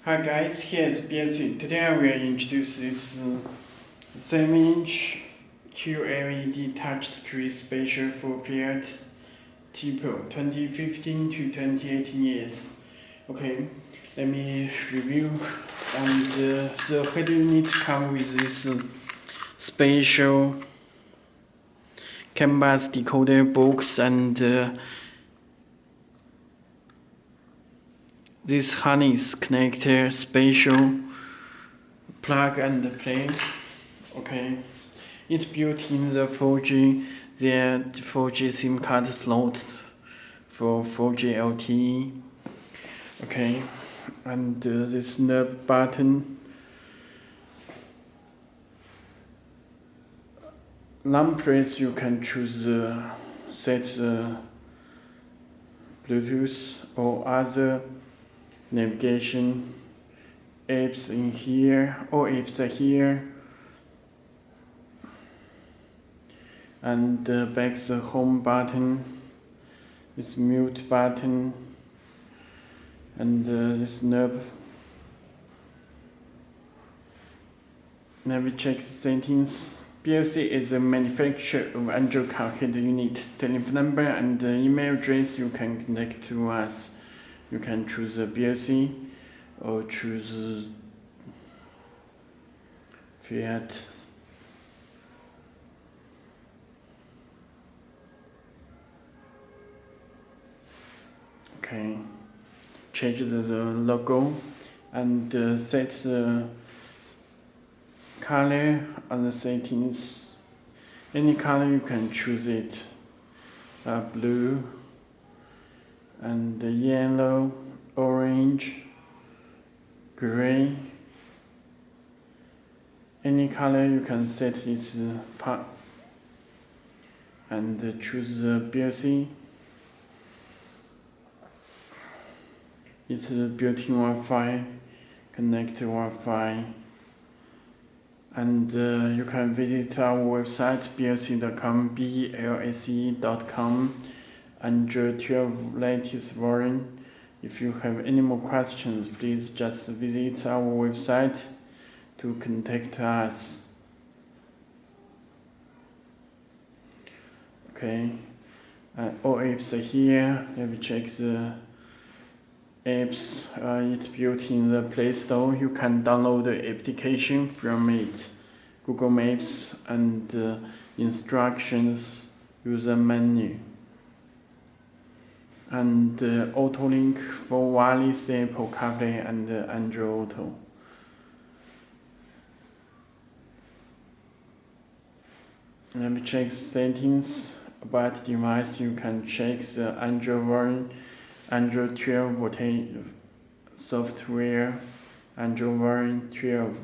Hi guys, here's Belsee. Today I will introduce this 7-inch QLED touchscreen special for Fiat Tipo 2015 to 2018 years. Okay, let me review. And the head unit comes with this special canvas decoder box and this harness connector special plug and play. Okay, it's built in the 4G, the 4G SIM card slot for 4G LTE. Okay, and this knob button, lamp press, you can choose set the Bluetooth or other navigation apps in here, all apps are here, and back the home button, this mute button, and this knob. Now we check the settings. Belsee is the manufacturer of Android car head unit. Telephone number and email address you can connect to us. You can choose Belsee or choose Fiat. Okay, change the logo and set the color on the settings. Any color you can choose it. Blue and yellow, orange, gray. Any color you can set its part and choose the Belsee. It's built-in Wi-Fi, connect to Wi-Fi, and you can visit our website belsee.com, belse.com, Android 12 latest version. If you have any more questions, please just visit our website to contact us. Okay, all apps are here. Let me check the apps. It's built in the Play Store. You can download the application from it. Google Maps and instructions, user menu, and auto link for wireless Apple CarPlay and Android Auto. Let me check settings. About device, you can check the Android version, Android 12 software, Android version 12,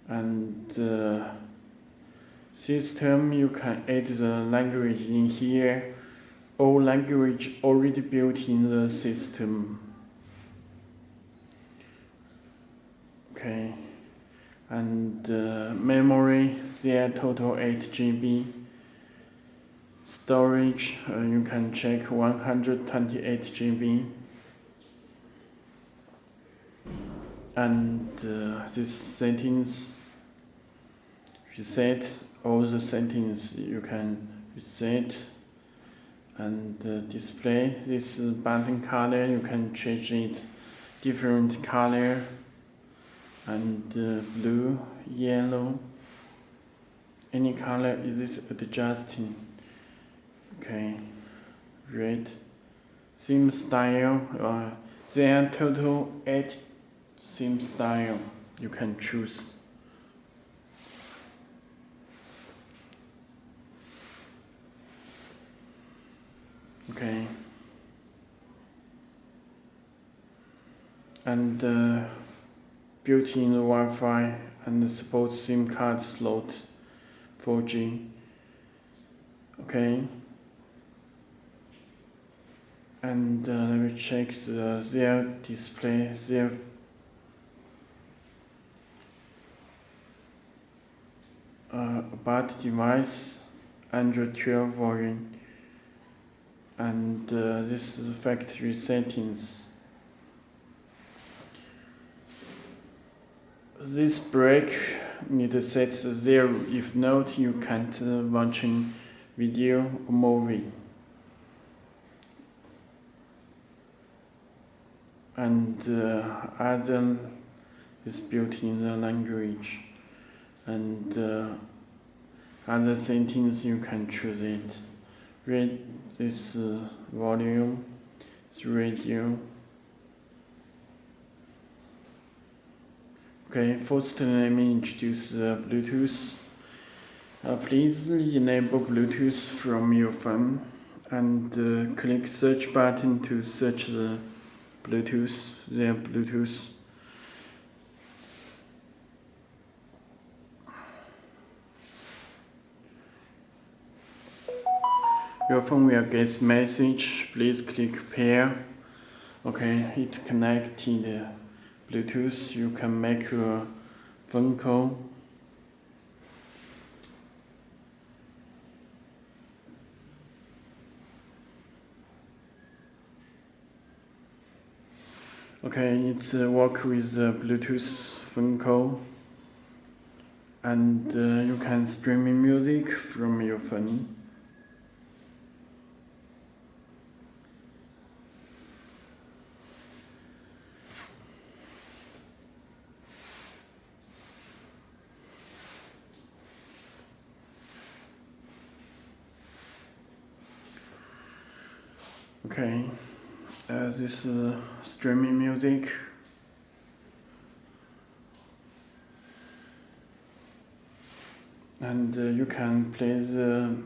and system, you can add the language in here. All language already built in the system. Okay, and memory, there total 8 GB. Storage, you can check 128 GB, and these settings, reset all the settings you can reset, and display, this button color you can change it different color, and blue, yellow, any color is adjusting. Okay, red, theme style, there are total 8 theme style you can choose. Okay, and built-in Wi-Fi and support SIM card slot 4G. Okay, and let me check their display, their about device, Android 12 version, and this is factory settings. this break need to set 0. If not, you can't watching video or movie. And other is built in the language, and other settings you can choose it. Read this volume, this radio. Okay, first let me introduce Bluetooth. Please enable Bluetooth from your phone and click search button to search the Bluetooth, their Bluetooth. Your phone will get message. Please click pair. Okay, it connected Bluetooth. You can make a phone call. Okay, it works with Bluetooth phone call, and you can stream music from your phone. Okay, this is streaming music. And you can play the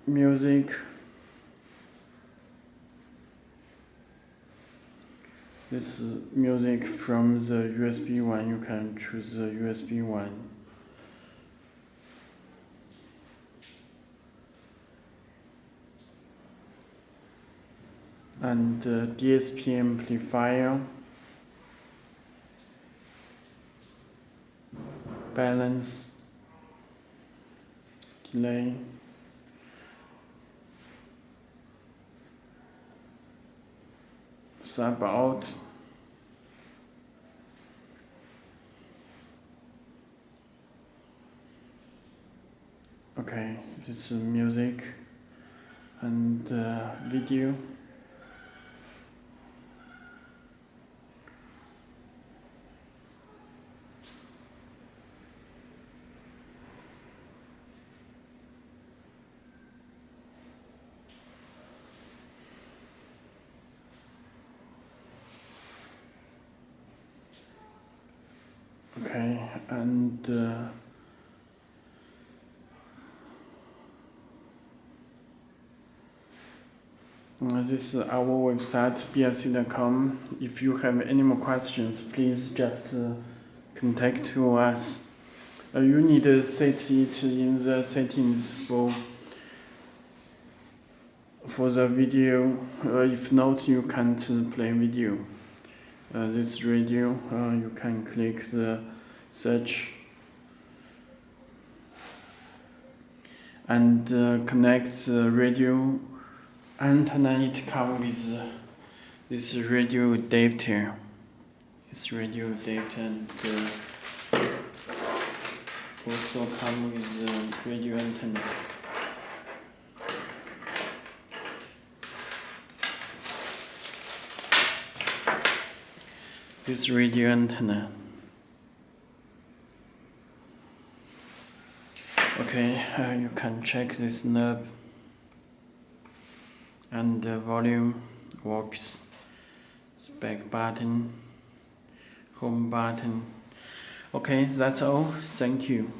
music. This is music from the USB one. You can choose the USB one. And DSP amplifier, balance, delay, sub out, okay, this is music and video. Okay, and this is our website, belsee.com. If you have any more questions, please just contact to us. You need to set it in the settings for the video. If not, you can't play video. This radio, you can click the search and connect the radio antenna. It comes with this radio adapter. This radio adapter and also comes with the radio antenna. This radio antenna. Okay, you can check this knob, and the volume works. Back button, home button. Okay, that's all. Thank you.